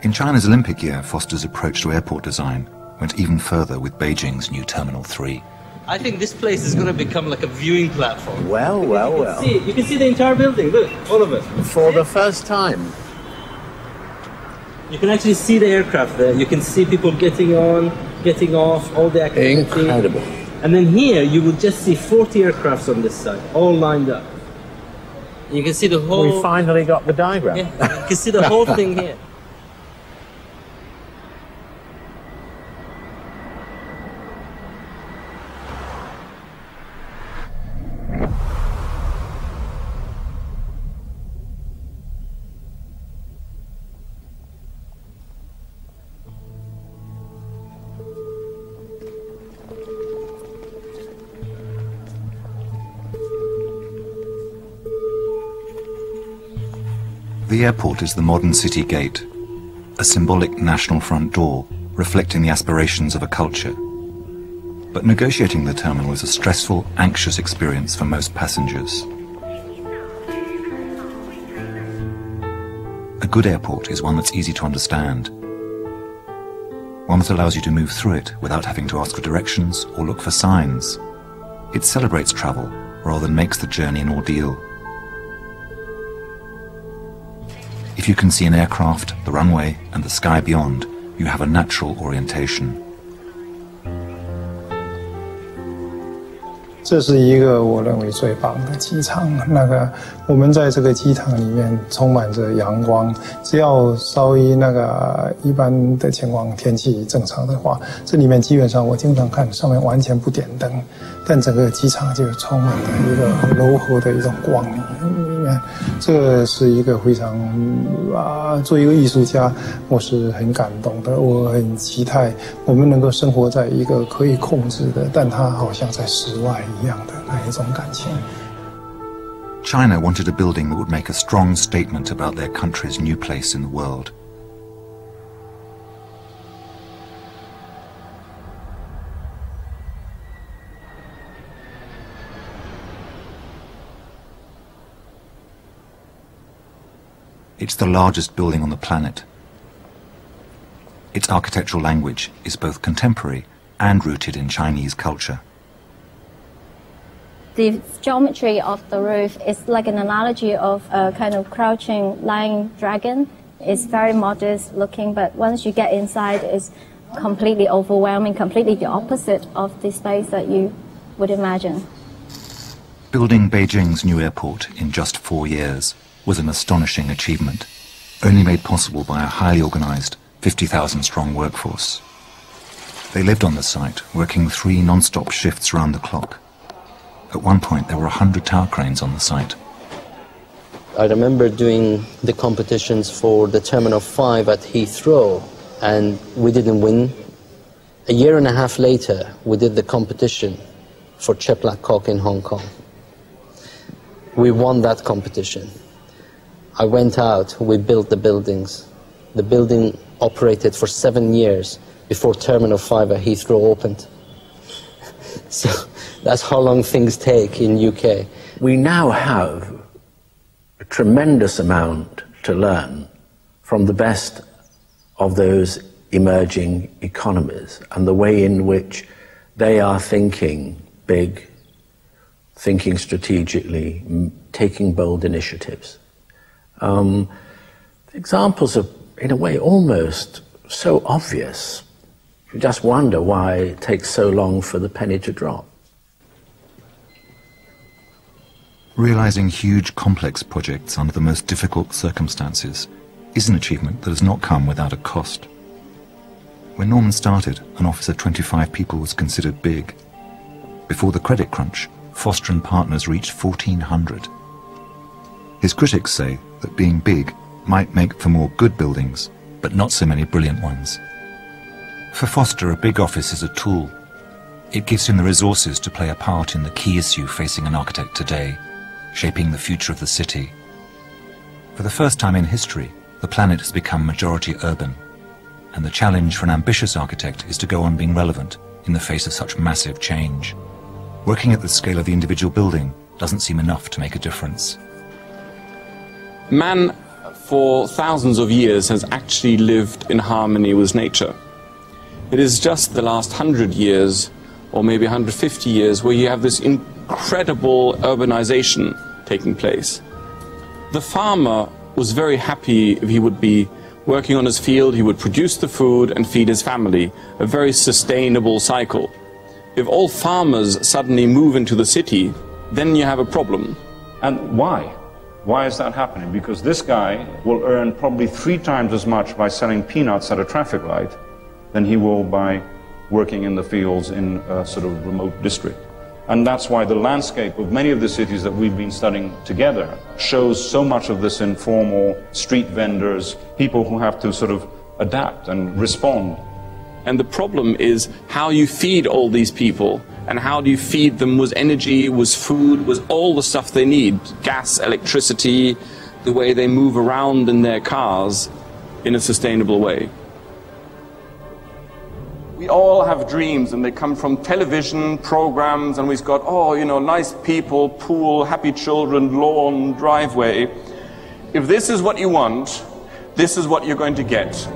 In China's Olympic year, Foster's approach to airport design went even further with Beijing's new Terminal 3. I think this place is going to become like a viewing platform. Well. You can see the entire building, look, all of it. For the first time. You can actually see the aircraft there. You can see people getting on, getting off, all the activity. Incredible. And then here, you will just see 40 aircrafts on this side, all lined up. You can see the whole... We finally got the diagram. Yeah, you can see the whole thing here. The airport is the modern city gate, a symbolic national front door reflecting the aspirations of a culture. But negotiating the terminal is a stressful, anxious experience for most passengers. A good airport is one that's easy to understand, one that allows you to move through it without having to ask for directions or look for signs. It celebrates travel rather than makes the journey an ordeal. If you can see an aircraft, the runway, and the sky beyond, you have a natural orientation. 这是一个我认为最棒的机场。我们在这个机场里面充满着阳光，只要稍微一般的情况天气正常的话，这里面基本上我经常看上面完全不点灯，但整个机场就充满了一个柔和的一种光里面。这个是一个非常作为一个艺术家，我是很感动的。我很期待我们能够生活在一个可以控制的，但它好像在室外一样的那一种感情。China wanted a building that would make a strong statement about their country's new place in the world. It's the largest building on the planet. Its architectural language is both contemporary and rooted in Chinese culture. The geometry of the roof is like an analogy of a kind of crouching lion dragon. It's very modest looking, but once you get inside, it's completely overwhelming, completely the opposite of the space that you would imagine. Building Beijing's new airport in just 4 years was an astonishing achievement, only made possible by a highly organized 50,000-strong workforce. They lived on the site, working 3 non-stop shifts round the clock. At one point, there were 100 tower cranes on the site. I remember doing the competitions for the Terminal 5 at Heathrow, and we didn't win. A year and a half later, we did the competition for Cheplack Kok in Hong Kong. We won that competition. I went out, we built the buildings. The building operated for 7 years before Terminal 5 at Heathrow opened. So that's how long things take in UK. We now have a tremendous amount to learn from the best of those emerging economies and the way in which they are thinking big, thinking strategically, taking bold initiatives. Examples are, in a way, almost so obvious. You just wonder why it takes so long for the penny to drop. Realizing huge, complex projects under the most difficult circumstances is an achievement that has not come without a cost. When Norman started, an office of 25 people was considered big. Before the credit crunch, Foster and Partners reached 1,400. His critics say that being big might make for more good buildings, but not so many brilliant ones. For Foster, a big office is a tool. It gives him the resources to play a part in the key issue facing an architect today, shaping the future of the city. For the first time in history, the planet has become majority urban, and the challenge for an ambitious architect is to go on being relevant in the face of such massive change. Working at the scale of the individual building doesn't seem enough to make a difference. Man, for thousands of years, has actually lived in harmony with nature. It is just the last 100 years, or maybe 150 years, where you have this incredible urbanization taking place. The farmer was very happy if he would be working on his field, he would produce the food and feed his family, a very sustainable cycle. If all farmers suddenly move into the city, then you have a problem. And why? Why is that happening? Because this guy will earn probably 3 times as much by selling peanuts at a traffic light than he will by working in the fields in a sort of remote district. And that's why the landscape of many of the cities that we've been studying together shows so much of this informal street vendors, people who have to sort of adapt and respond. And the problem is how you feed all these people, and how do you feed them with energy, with food, with all the stuff they need, gas, electricity, the way they move around in their cars in a sustainable way. We all have dreams, and they come from television programs, and we've got, oh, you know, nice people, pool, happy children, lawn, driveway. If this is what you want, this is what you're going to get.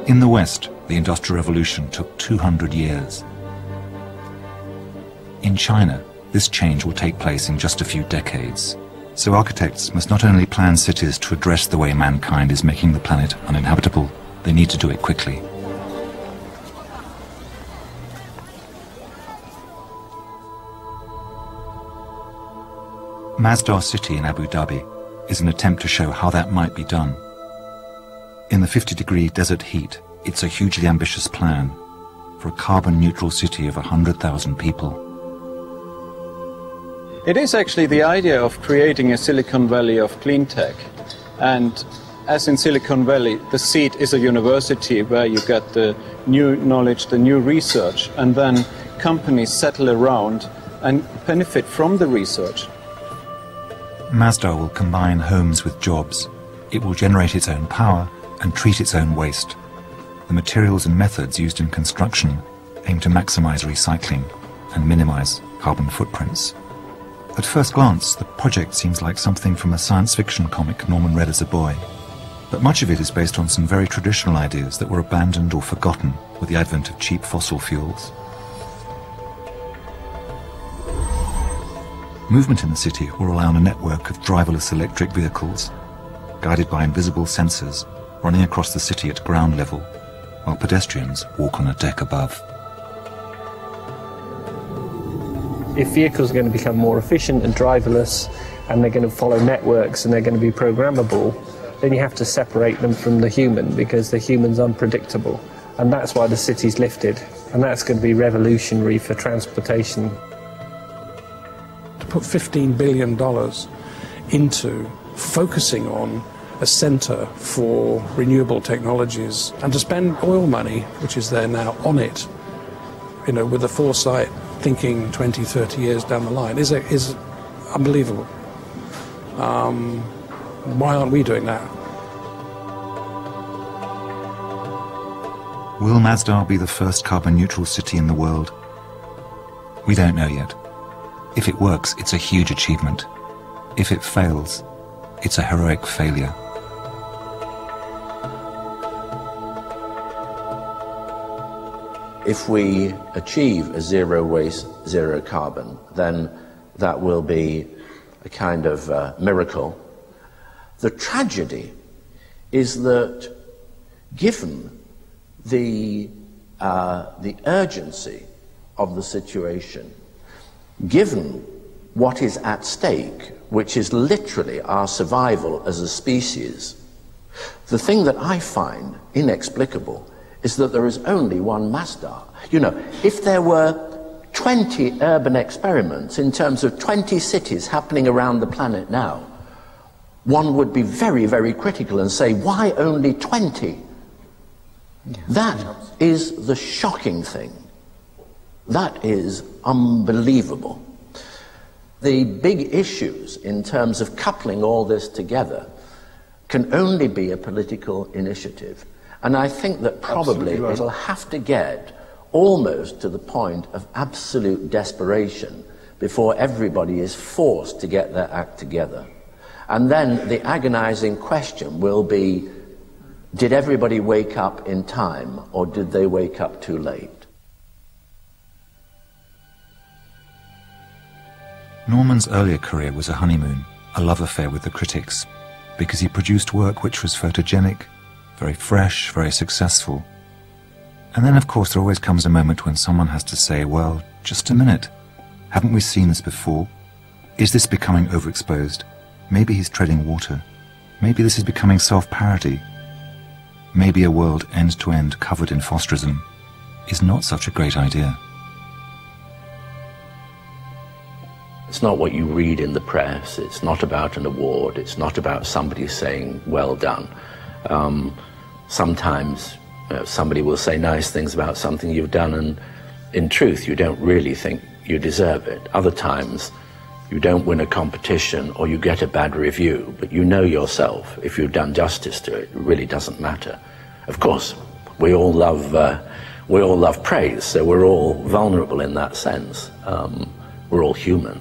In the West, the Industrial Revolution took 200 years. In China, this change will take place in just a few decades. So architects must not only plan cities to address the way mankind is making the planet uninhabitable, they need to do it quickly. Masdar City in Abu Dhabi is an attempt to show how that might be done. In the 50-degree desert heat, it's a hugely ambitious plan for a carbon-neutral city of 100,000 people. It is actually the idea of creating a Silicon Valley of clean tech. And as in Silicon Valley, the seat is a university where you get the new knowledge, the new research, and then companies settle around and benefit from the research. Masdar will combine homes with jobs. It will generate its own power and treat its own waste. The materials and methods used in construction aim to maximize recycling and minimize carbon footprints. At first glance, the project seems like something from a science fiction comic Norman read as a boy. But much of it is based on some very traditional ideas that were abandoned or forgotten with the advent of cheap fossil fuels. Movement in the city will rely on a network of driverless electric vehicles, guided by invisible sensors running across the city at ground level, while pedestrians walk on a deck above. If vehicles are going to become more efficient and driverless, and they're going to follow networks and they're going to be programmable, then you have to separate them from the human, because the human's unpredictable. And that's why the city's lifted, and that's going to be revolutionary for transportation. To put $15 billion into focusing on a centre for renewable technologies, and to spend oil money, which is there now, on it, you know, with the foresight, thinking 20, 30 years down the line, is unbelievable. Why aren't we doing that? Will Masdar be the first carbon-neutral city in the world? We don't know yet. If it works, it's a huge achievement. If it fails, it's a heroic failure. If we achieve a zero waste, zero carbon, then that will be a kind of miracle. The tragedy is that given the urgency of the situation, given what is at stake, which is literally our survival as a species, the thing that I find inexplicable is that there is only one Masdar. You know, if there were 20 urban experiments in terms of 20 cities happening around the planet now, one would be very, very critical and say, why only 20? That is the shocking thing. That is unbelievable. The big issues in terms of coupling all this together can only be a political initiative. And I think that probably it'll have to get almost to the point of absolute desperation before everybody is forced to get their act together. And then the agonizing question will be, did everybody wake up in time, or did they wake up too late? Norman's earlier career was a honeymoon, a love affair with the critics, because he produced work which was photogenic, very fresh, very successful. And then, of course, there always comes a moment when someone has to say, well, just a minute, haven't we seen this before? Is this becoming overexposed? Maybe he's treading water. Maybe this is becoming self-parody. Maybe a world end-to-end covered in phosphorism is not such a great idea. It's not what you read in the press, it's not about an award, it's not about somebody saying, well done. Sometimes somebody will say nice things about something you've done, and in truth you don't really think you deserve it. Other times you don't win a competition or you get a bad review, but you know yourself, if you've done justice to it, it really doesn't matter. Of course, we all love praise, so we're all vulnerable in that sense. We're all human.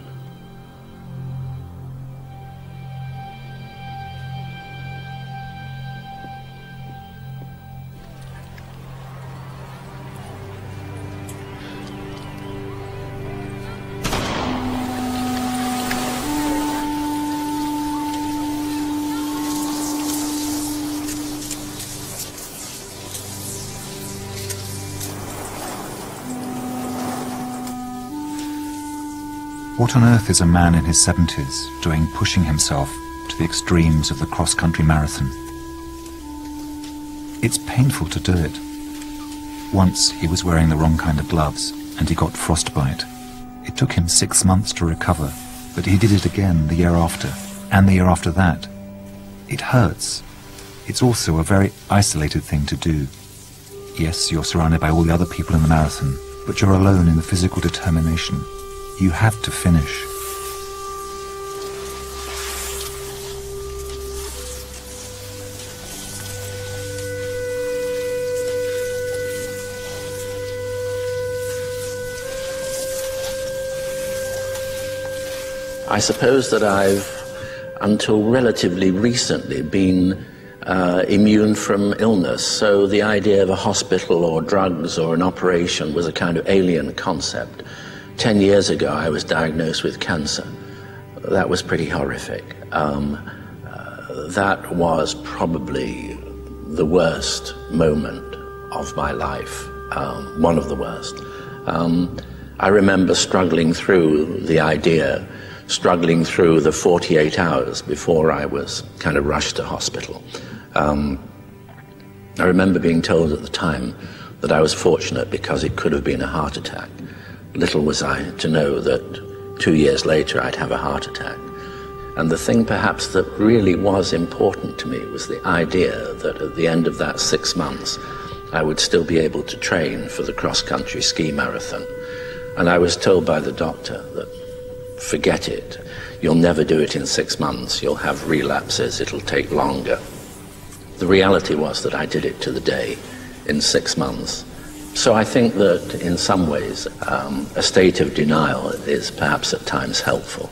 What on earth is a man in his 70s doing pushing himself to the extremes of the cross-country marathon? It's painful to do it. Once he was wearing the wrong kind of gloves and he got frostbite. It took him 6 months to recover, but he did it again the year after, and the year after that. It hurts. It's also a very isolated thing to do. Yes, you're surrounded by all the other people in the marathon, but you're alone in the physical determination. You have to finish. I suppose that I've, until relatively recently, been immune from illness, so the idea of a hospital or drugs or an operation was a kind of alien concept. 10 years ago I was diagnosed with cancer. That was pretty horrific. That was probably the worst moment of my life, one of the worst. I remember struggling through the idea, struggling through the 48 hours before I was kind of rushed to hospital. I remember being told at the time that I was fortunate because it could have been a heart attack. Little was I to know that 2 years later I'd have a heart attack. And the thing perhaps that really was important to me was the idea that at the end of that 6 months I would still be able to train for the cross-country ski marathon. And I was told by the doctor that forget it, you'll never do it in 6 months, you'll have relapses, it'll take longer. The reality was that I did it to the day in 6 months. So I think that in some ways a state of denial is perhaps at times helpful.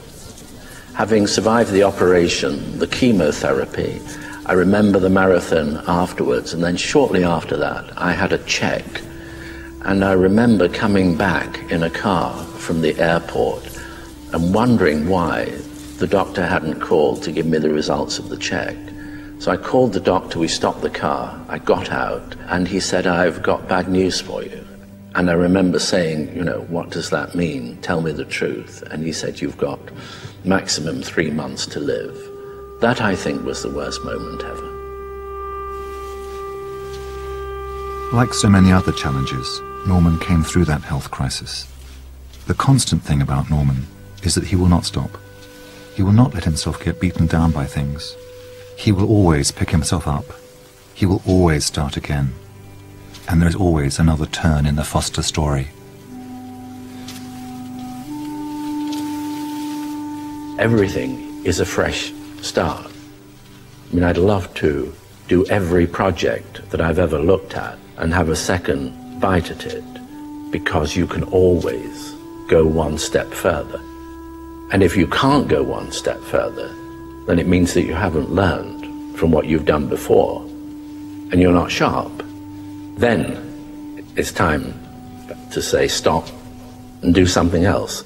Having survived the operation, the chemotherapy, I remember the marathon afterwards, and then shortly after that I had a check, and I remember coming back in a car from the airport and wondering why the doctor hadn't called to give me the results of the check. So I called the doctor, we stopped the car, I got out, and he said, I've got bad news for you. And I remember saying, you know, what does that mean? Tell me the truth. And he said, you've got maximum 3 months to live. That, I think, was the worst moment ever. Like so many other challenges, Norman came through that health crisis. The constant thing about Norman is that he will not stop. He will not let himself get beaten down by things. He will always pick himself up. He will always start again. And there is always another turn in the Foster story. Everything is a fresh start. I mean, I'd love to do every project that I've ever looked at and have a second bite at it, because you can always go one step further. And if you can't go one step further, then it means that you haven't learned from what you've done before, and you're not sharp. Then it's time to say stop and do something else.